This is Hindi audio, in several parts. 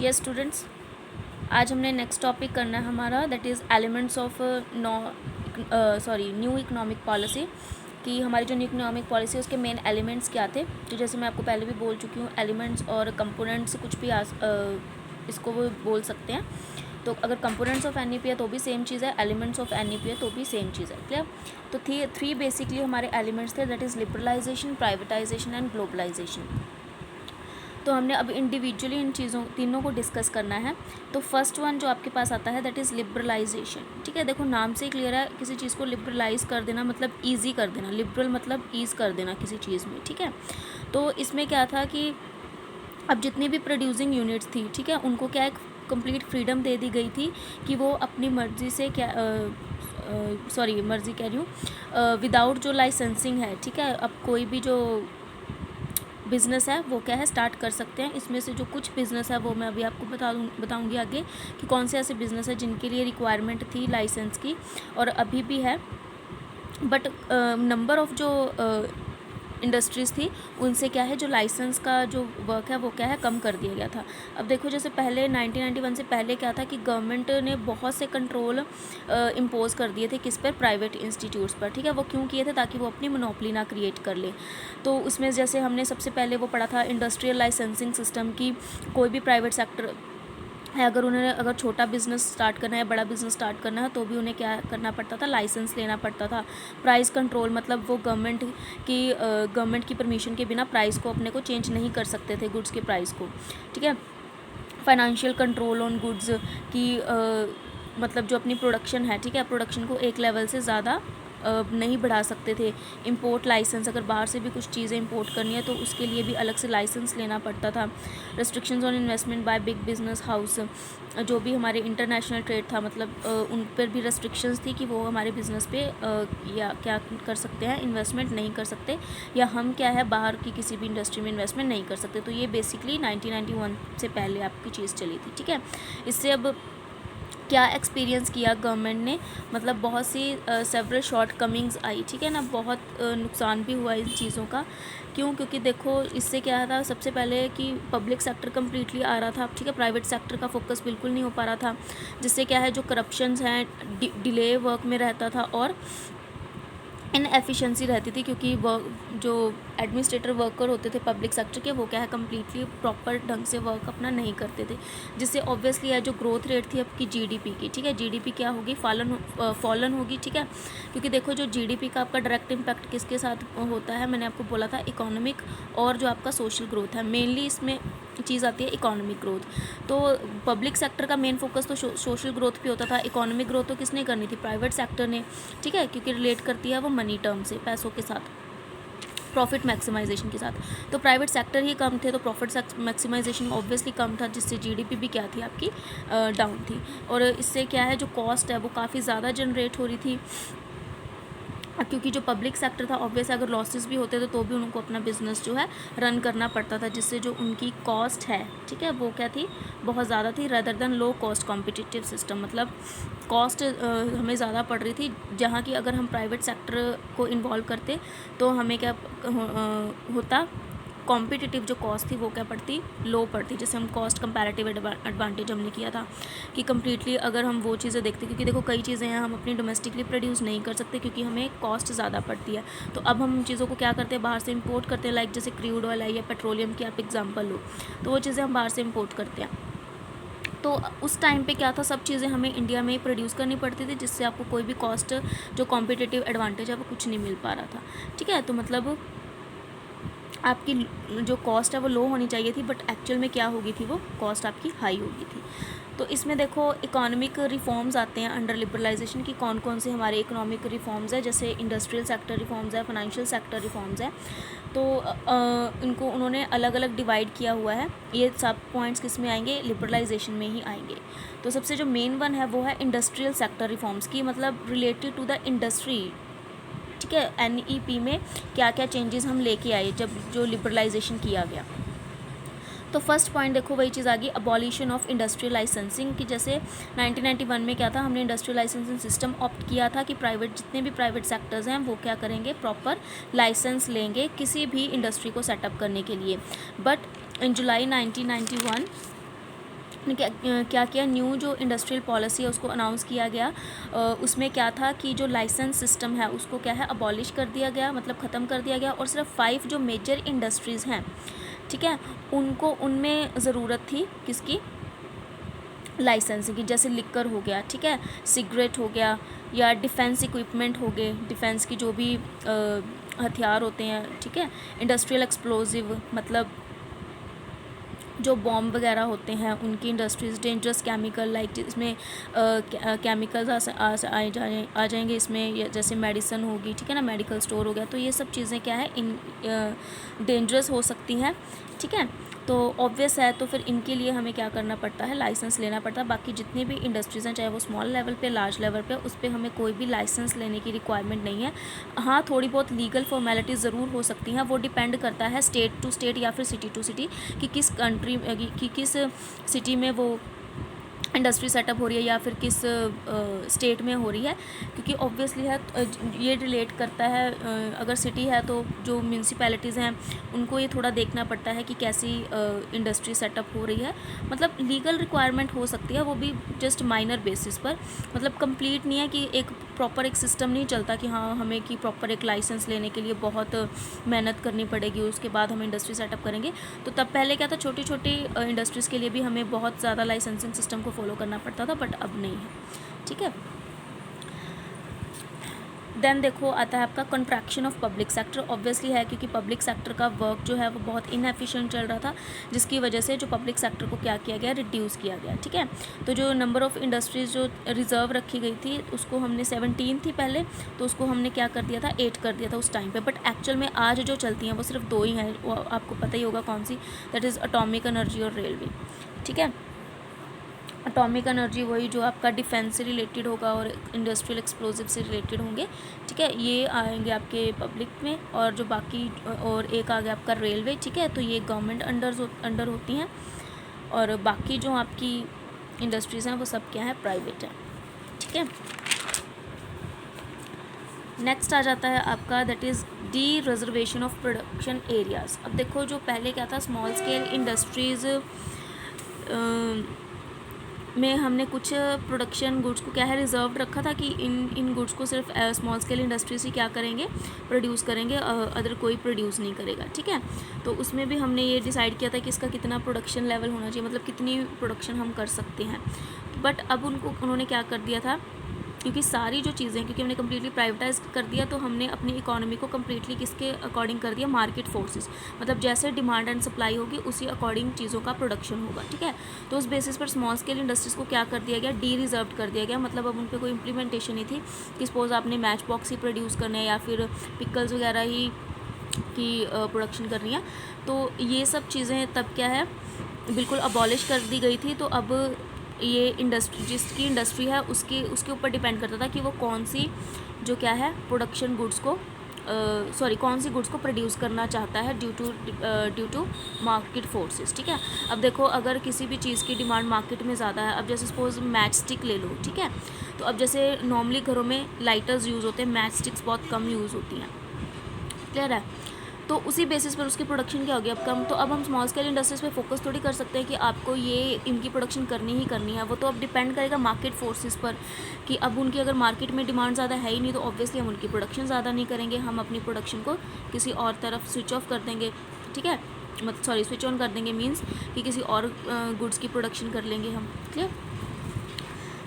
यस स्टूडेंट्स, आज हमने नेक्स्ट टॉपिक करना है हमारा, that is elements of new economic policy. कि हमारी जो न्यू इकोनॉमिक पॉलिसी है उसके मेन एलिमेंट्स क्या थे। तो जैसे मैं आपको पहले भी बोल चुकी हूँ, एलिमेंट्स और कंपोनेंट्स कुछ भी इसको वो बोल सकते हैं। तो अगर components of N E P है तो भी सेम चीज़ है, elements of N E P है तो भी सेम चीज़ है। क्लियर? तो थ्री बेसिकली हमारे एलिमेंट्स थे, that is liberalisation, privatisation and globalisation. तो हमने अब इंडिविजुअली इन चीज़ों तीनों को डिस्कस करना है। तो फर्स्ट वन जो आपके पास आता है दैट इज़ लिबरलाइजेशन। ठीक है, देखो नाम से ही क्लियर है, किसी चीज़ को लिबरलाइज कर देना मतलब ईजी कर देना, लिबरल मतलब ईज कर देना किसी चीज़ में। ठीक है, तो इसमें क्या था कि अब जितनी भी प्रोड्यूसिंग यूनिट्स थी, ठीक है, उनको क्या एक कंप्लीट फ्रीडम दे दी गई थी कि वो अपनी मर्ज़ी से क्या मर्ज़ी कह रही हूँ, विदाउट जो लाइसेंसिंग है, ठीक है, अब कोई भी जो बिज़नेस है वो क्या है स्टार्ट कर सकते हैं। इसमें से जो कुछ बिज़नेस है वो मैं अभी आपको बताऊंगी आगे कि कौन से ऐसे बिज़नेस है जिनके लिए रिक्वायरमेंट थी लाइसेंस की और अभी भी है, बट नंबर ऑफ़ जो इंडस्ट्रीज़ थी उनसे क्या है जो लाइसेंस का जो वर्क है वो क्या है कम कर दिया गया था। अब देखो जैसे पहले 1991 से पहले क्या था कि गवर्नमेंट ने बहुत से कंट्रोल इम्पोज कर दिए थे किस पर, प्राइवेट इंस्टीट्यूट्स पर। ठीक है, वो क्यों किए थे? ताकि वो अपनी मोनोपोली ना क्रिएट कर ले। तो उसमें जैसे हमने सबसे पहले वो पढ़ा था इंडस्ट्रियल लाइसेंसिंग सिस्टम की, कोई भी प्राइवेट सेक्टर है अगर उन्हें अगर छोटा बिज़नेस स्टार्ट करना है, बड़ा बिज़नेस स्टार्ट करना है, तो भी उन्हें क्या करना पड़ता था, लाइसेंस लेना पड़ता था। प्राइस कंट्रोल मतलब वो गवर्नमेंट की परमिशन के बिना प्राइस को अपने को चेंज नहीं कर सकते थे, गुड्स के प्राइस को। ठीक है, फाइनेंशियल कंट्रोल ऑन गुड्स की मतलब जो अपनी प्रोडक्शन है, ठीक है, प्रोडक्शन को एक लेवल से ज़्यादा नहीं बढ़ा सकते थे। इंपोर्ट लाइसेंस, अगर बाहर से भी कुछ चीज़ें इंपोर्ट करनी है तो उसके लिए भी अलग से लाइसेंस लेना पड़ता था। Restrictions on investment by big business house, जो भी हमारे इंटरनेशनल ट्रेड था मतलब उन पर भी रेस्ट्रिक्शंस थी कि वो हमारे बिज़नेस पे या क्या कर सकते हैं, इन्वेस्टमेंट नहीं कर सकते, या हम क्या है बाहर की किसी भी इंडस्ट्री में इन्वेस्टमेंट नहीं कर सकते। तो ये बेसिकली 1991 से पहले आपकी चीज़ चली थी। ठीक है, इससे अब क्या एक्सपीरियंस किया गवर्नमेंट ने, मतलब बहुत सी सेवरल शॉर्ट कमिंग्स आई। ठीक है ना, बहुत नुकसान भी हुआ इन चीज़ों का। क्यों? क्योंकि देखो इससे क्या था, सबसे पहले कि पब्लिक सेक्टर कम्प्लीटली आ रहा था, ठीक है, प्राइवेट सेक्टर का फोकस बिल्कुल नहीं हो पा रहा था, जिससे क्या है जो करप्शंस हैं, डिले वर्क में रहता था और इनएफिशिएंसी रहती थी, क्योंकि जो एडमिनिस्ट्रेटर वर्कर होते थे पब्लिक सेक्टर के वो क्या है कम्प्लीटली प्रॉपर ढंग से वर्क अपना नहीं करते थे, जिससे ऑब्वियसली है जो ग्रोथ रेट थी आपकी जीडीपी की, ठीक है, जीडीपी क्या होगी, फॉलन होगी। ठीक है, क्योंकि देखो जो जीडीपी का आपका डायरेक्ट इम्पैक्ट किसके साथ होता है, मैंने आपको बोला था इकोनॉमिक और जो आपका सोशल ग्रोथ है, मेनली इसमें चीज़ आती है इकोनॉमिक ग्रोथ। तो पब्लिक सेक्टर का मेन फोकस तो सोशल ग्रोथ पे होता था, इकोनॉमिक ग्रोथ तो किसने करनी थी, प्राइवेट सेक्टर ने। ठीक है, क्योंकि रिलेट करती है वो मनी टर्म से, पैसों के साथ, प्रॉफिट मैक्सिमाइजेशन के साथ। तो प्राइवेट सेक्टर ही कम थे तो प्रॉफिट मैक्सिमाइजेशन ऑब्वियसली कम था, जिससे जीडीपी भी क्या थी आपकी डाउन थी। और इससे क्या है जो कॉस्ट है वो काफ़ी ज़्यादा जनरेट हो रही थी, क्योंकि जो पब्लिक सेक्टर था ऑब्वियस अगर लॉसेस भी होते थे तो भी उनको अपना बिजनेस जो है रन करना पड़ता था, जिससे जो उनकी कॉस्ट है, ठीक है, वो क्या थी, बहुत ज़्यादा थी, rather than low cost competitive system. मतलब कॉस्ट हमें ज़्यादा पड़ रही थी, जहाँ की अगर हम प्राइवेट सेक्टर को इन्वॉल्व करते तो हमें क्या होता, कॉम्पिटिटिव जो कॉस्ट थी वो क्या पड़ती, लो पड़ती। जैसे हम कॉस्ट कंपैरेटिव एडवांटेज हमने किया था कि कम्प्लीटली अगर हम वो चीज़ें देखते, क्योंकि देखो कई चीज़ें हैं हम अपनी डोमेस्टिकली प्रोड्यूस नहीं कर सकते क्योंकि हमें कॉस्ट ज़्यादा पड़ती है। तो अब हम उन चीज़ों को क्या करते हैं, बाहर से इंपोर्ट करते हैं, लाइक जैसे क्रूड ऑयल है या पेट्रोलियम की आप एग्जाम्पल लो, तो वो चीज़ें हम बाहर से इम्पोर्ट करते हैं। तो उस टाइम पे क्या था, सब चीज़ें हमें इंडिया में ही प्रोड्यूस करनी पड़ती थी, जिससे आपको कोई भी कॉस्ट जो कॉम्पिटिटिव एडवांटेज है वो कुछ नहीं मिल पा रहा था। ठीक है, तो मतलब आपकी जो कॉस्ट है वो लो होनी चाहिए थी, बट एक्चुअल में क्या होगी थी, वो कॉस्ट आपकी हाई होगी थी। तो इसमें देखो इकोनॉमिक रिफॉर्म्स आते हैं अंडर लिबरलाइजेशन की, कौन कौन से हमारे इकोनॉमिक रिफॉर्म्स है, जैसे इंडस्ट्रियल सेक्टर रिफॉर्म्स है, फाइनेंशियल सेक्टर रिफॉर्म्स है। तो इनको उन्होंने अलग अलग डिवाइड किया हुआ है। ये सब पॉइंट्स किस में आएंगे, लिबरलाइजेशन में ही आएंगे। तो सबसे जो मेन वन है वो है इंडस्ट्रियल सेक्टर रिफॉर्म्स की, मतलब रिलेटेड टू द इंडस्ट्री। ठीक है, एनईपी में क्या क्या चेंजेस हम लेके आए जब जो लिबरलाइजेशन किया गया। तो फर्स्ट पॉइंट देखो वही चीज़ आ गई, अबॉलिशन ऑफ इंडस्ट्रियल लाइसेंसिंग की। जैसे 1991 में क्या था, हमने इंडस्ट्रियल लाइसेंसिंग सिस्टम ऑप्ट किया था कि प्राइवेट जितने भी प्राइवेट सेक्टर्स हैं वो क्या करेंगे, प्रॉपर लाइसेंस लेंगे किसी भी इंडस्ट्री को सेटअप करने के लिए। बट इन जुलाई 1991 ने क्या किया, न्यू जो इंडस्ट्रियल पॉलिसी है उसको अनाउंस किया गया। उसमें क्या था कि जो लाइसेंस सिस्टम है उसको क्या है अबॉलिश कर दिया गया, मतलब ख़त्म कर दिया गया, और सिर्फ 5 जो मेजर इंडस्ट्रीज़ हैं, ठीक है, उनको उनमें ज़रूरत थी किसकी, लाइसेंसिंग की, जैसे लिकर हो गया, ठीक है, सिगरेट हो गया, या डिफेंस इक्विपमेंट हो गए, डिफेंस की जो भी हथियार होते हैं, ठीक है, इंडस्ट्रियल एक्सप्लोजिव मतलब जो बॉम्ब वगैरह होते हैं उनकी इंडस्ट्रीज़, डेंजरस केमिकल लाइक जिसमें केमिकल्स आ जाएंगे इसमें, जैसे मेडिसिन होगी, ठीक है ना, मेडिकल स्टोर हो गया, तो ये सब चीज़ें क्या है इन डेंजरस हो सकती हैं, ठीक है। तो ऑब्वियस है, तो फिर इनके लिए हमें क्या करना पड़ता है, लाइसेंस लेना पड़ता है। बाकी जितनी भी इंडस्ट्रीज़ हैं, चाहे वो स्मॉल लेवल पे लार्ज लेवल पे, उस पर हमें कोई भी लाइसेंस लेने की रिक्वायरमेंट नहीं है। हाँ, थोड़ी बहुत लीगल फॉर्मेलिटीज़ ज़रूर हो सकती हैं, वो डिपेंड करता है स्टेट टू स्टेट या फिर सिटी टू सिटी कि किस कंट्री कि किस सिटी में वो इंडस्ट्री सेटअप हो रही है या फिर किस स्टेट में हो रही है, क्योंकि ऑब्वियसली है ये रिलेट करता है। अगर सिटी है तो जो म्यूनसिपैलिटीज़ हैं उनको ये थोड़ा देखना पड़ता है कि कैसी इंडस्ट्री सेटअप हो रही है। मतलब लीगल रिक्वायरमेंट हो सकती है, वो भी जस्ट माइनर बेसिस पर, मतलब कंप्लीट नहीं है कि एक प्रॉपर एक सिस्टम नहीं चलता कि हाँ हमें कि प्रॉपर एक लाइसेंस लेने के लिए बहुत मेहनत करनी पड़ेगी, उसके बाद हम इंडस्ट्री सेटअप करेंगे। तो तब पहले क्या था, छोटी छोटी इंडस्ट्रीज़ के लिए भी हमें बहुत ज़्यादा लाइसेंसिंग सिस्टम को फॉलो करना पड़ता था, बट अब नहीं है, ठीक है। देन देखो आता है आपका contraction of public sector. Obviously है क्योंकि पब्लिक सेक्टर का वर्क जो है वो बहुत इनएफिशिएंट चल रहा था, जिसकी वजह से जो पब्लिक सेक्टर को क्या किया गया, रिड्यूस किया गया, ठीक है। तो जो नंबर ऑफ़ इंडस्ट्रीज़ जो रिज़र्व रखी गई थी उसको हमने 17 थी पहले, तो उसको हमने क्या कर दिया था, 8 कर दिया था उस टाइम पे। बट एक्चुअल में आज जो चलती हैं वो सिर्फ 2 ही हैं, वो आपको पता ही होगा कौन सी, दैट इज़ एटॉमिक एनर्जी और रेलवे, ठीक है। एटॉमिक एनर्जी वही जो आपका डिफेंस से रिलेटेड होगा और इंडस्ट्रियल एक्सप्लोजिव से रिलेटेड होंगे, ठीक है, ये आएंगे आपके पब्लिक में। और जो बाकी और एक आ गया आपका रेलवे, ठीक है, तो ये गवर्नमेंट अंडर होती हैं, और बाकी जो आपकी इंडस्ट्रीज़ हैं वो सब क्या है, प्राइवेट है, ठीक है। नेक्स्ट आ जाता है आपका that is D reservation of production areas. अब देखो जो पहले क्या था, स्मॉल स्केल इंडस्ट्रीज़ में हमने कुछ प्रोडक्शन गुड्स को क्या है रिज़र्व रखा था कि इन गुड्स को सिर्फ स्मॉल स्केल इंडस्ट्रीज ही क्या करेंगे, प्रोड्यूस करेंगे, अदर कोई प्रोड्यूस नहीं करेगा, ठीक है। तो उसमें भी हमने ये डिसाइड किया था कि इसका कितना प्रोडक्शन लेवल होना चाहिए, मतलब कितनी प्रोडक्शन हम कर सकते हैं। बट अब उन्होंने क्या कर दिया था, क्योंकि सारी जो चीज़ें, क्योंकि हमने कम्प्लीटली प्राइवेटाइज कर दिया, तो हमने अपनी इकोनॉमी को कम्प्लीटली किसके अकॉर्डिंग कर दिया, मार्केट फोर्सेस, मतलब जैसे डिमांड एंड सप्लाई होगी उसी अकॉर्डिंग चीज़ों का प्रोडक्शन होगा, ठीक है। तो उस बेसिस पर स्मॉल स्केल इंडस्ट्रीज़ को क्या कर दिया गया, डी रिजर्व कर दिया गया, मतलब अब उन पर कोई इम्प्लीमेंटेशन नहीं थी कि सपोज़ आपने मैच बॉक्स ही प्रोड्यूस करने हैं या फिर पिकल्स वगैरह ही की प्रोडक्शन करनी है। तो ये सब चीज़ें तब क्या है बिल्कुल अबॉलिश कर दी गई थी। तो अब ये इंडस्ट्री जिसकी इंडस्ट्री है उसके ऊपर डिपेंड करता था कि वो कौन सी जो क्या है प्रोडक्शन गुड्स को कौन सी गुड्स को प्रोड्यूस करना चाहता है ड्यू टू मार्केट फोर्सेस, ठीक है। अब देखो अगर किसी भी चीज़ की डिमांड मार्केट में ज़्यादा है, अब जैसे सपोज मैच स्टिक ले लो, ठीक है, तो अब जैसे नॉर्मली घरों में लाइटर्स यूज़ होते हैं, मैच स्टिक्स बहुत कम यूज़ होती हैं, क्लियर है। तो उसी बेसिस पर उसकी प्रोडक्शन क्या होगी, अब कम। तो अब हम स्मॉल स्केल इंडस्ट्रीज़ पे फोकस थोड़ी कर सकते हैं कि आपको ये इनकी प्रोडक्शन करनी ही करनी है, वो तो अब डिपेंड करेगा मार्केट फोर्सेस पर कि अब उनकी अगर मार्केट में डिमांड ज़्यादा है ही नहीं तो ऑब्वियसली हम उनकी प्रोडक्शन ज़्यादा नहीं करेंगे, हम अपनी प्रोडक्शन को किसी और तरफ स्विच ऑफ कर देंगे, ठीक है, स्विच ऑन कर देंगे मीन्स कि किसी और गुड्स की प्रोडक्शन कर लेंगे हम, क्लियर।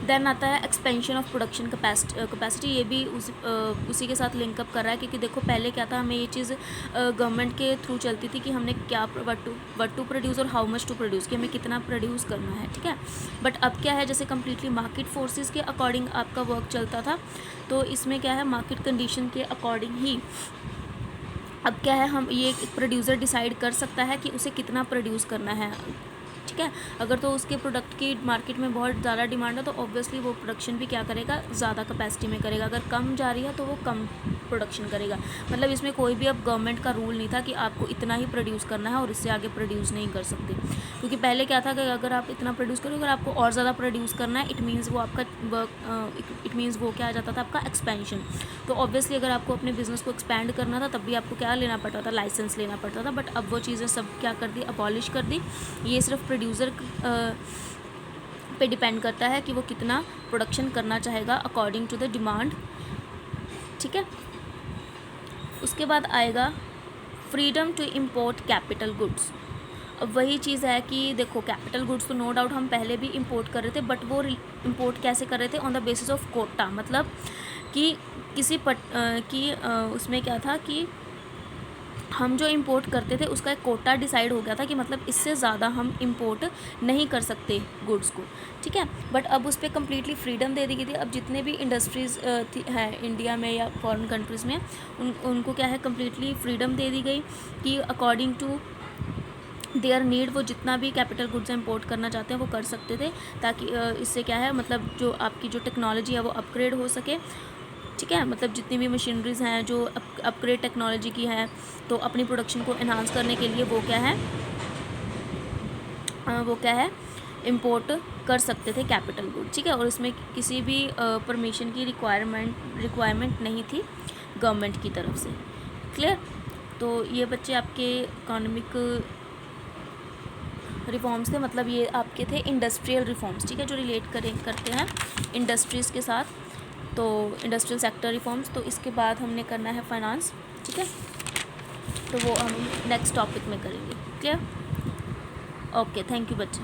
देन आता है एक्सपेंशन ऑफ प्रोडक्शन कैपेसिटी, ये भी उसी के साथ लिंकअप कर रहा है, क्योंकि देखो पहले क्या था, हमें ये चीज़ गवर्नमेंट के थ्रू चलती थी कि हमने क्या वट टू प्रोड्यूस और हाउ मच टू प्रोड्यूस, कि हमें कितना प्रोड्यूस करना है, ठीक है। बट अब क्या है, जैसे कम्प्लीटली मार्केट फोर्सेस के अकॉर्डिंग आपका वर्क चलता था, तो इसमें क्या है मार्केट कंडीशन के अकॉर्डिंग ही अब क्या है, हम ये प्रोड्यूसर डिसाइड कर सकता है कि उसे कितना प्रोड्यूस करना है, ठीक है। अगर तो उसके प्रोडक्ट की मार्केट में बहुत ज़्यादा डिमांड है तो ऑब्वियसली वो प्रोडक्शन भी क्या करेगा, ज़्यादा कैपेसिटी में करेगा। अगर कम जा रही है तो वो कम प्रोडक्शन करेगा। मतलब इसमें कोई भी अब गवर्नमेंट का रूल नहीं था कि आपको इतना ही प्रोड्यूस करना है और इससे आगे प्रोड्यूस नहीं कर सकते, क्योंकि पहले क्या था कि अगर आप इतना प्रोड्यूस करोगे, अगर आपको और ज़्यादा प्रोड्यूस करना है, इट मीन्स वो क्या आ जाता था आपका एक्सपेंशन। तो ऑब्वियसली अगर आपको अपने बिजनेस को एक्सपैंड करना था तब भी आपको क्या लेना पड़ता था, लाइसेंस लेना पड़ता था। बट अब वो चीज़ें सब क्या कर दी, अबॉलिश कर दी। ये सिर्फ प्रोड्यूसर पे डिपेंड करता है कि वो कितना प्रोडक्शन करना चाहेगा अकॉर्डिंग टू द डिमांड, ठीक है। उसके बाद आएगा freedom to import capital goods. अब वही चीज़ है कि देखो कैपिटल गुड्स तो नो डाउट हम पहले भी इंपोर्ट कर रहे थे, बट वो इंपोर्ट कैसे कर रहे थे, on the basis of quota, मतलब कि किसी उसमें क्या था कि हम जो इंपोर्ट करते थे उसका एक कोटा डिसाइड हो गया था कि मतलब इससे ज़्यादा हम इंपोर्ट नहीं कर सकते गुड्स को, ठीक है। बट अब उस पर कम्प्लीटली फ्रीडम दे दी गई थी। अब जितने भी इंडस्ट्रीज़ है इंडिया में या फॉरेन कंट्रीज़ में उनको क्या है, कम्प्लीटली फ्रीडम दे दी गई कि अकॉर्डिंग टू देयर नीड वो जितना भी कैपिटल गुड्स इंपोर्ट करना चाहते हैं वो कर सकते थे, ताकि इससे क्या है, मतलब जो आपकी जो टेक्नोलॉजी है वो अपग्रेड हो सके, ठीक है। मतलब जितनी भी मशीनरीज़ हैं जो अपग्रेड टेक्नोलॉजी की हैं, तो अपनी प्रोडक्शन को इन्हांस करने के लिए वो क्या है इंपोर्ट कर सकते थे कैपिटल गुड, ठीक है। और इसमें किसी भी परमिशन की रिक्वायरमेंट नहीं थी गवर्नमेंट की तरफ से। क्लियर। तो ये बच्चे आपके इकोनॉमिक रिफॉर्म्स थे, मतलब ये आपके थे इंडस्ट्रियल रिफॉर्म्स, ठीक है, जो रिलेट करते हैं इंडस्ट्रीज़ के साथ। तो इंडस्ट्रियल सेक्टर रिफॉर्म्स। तो इसके बाद हमने करना है फाइनेंस, ठीक है, तो वो हम नेक्स्ट टॉपिक में करेंगे। क्लियर। ओके, थैंक यू बच्चे।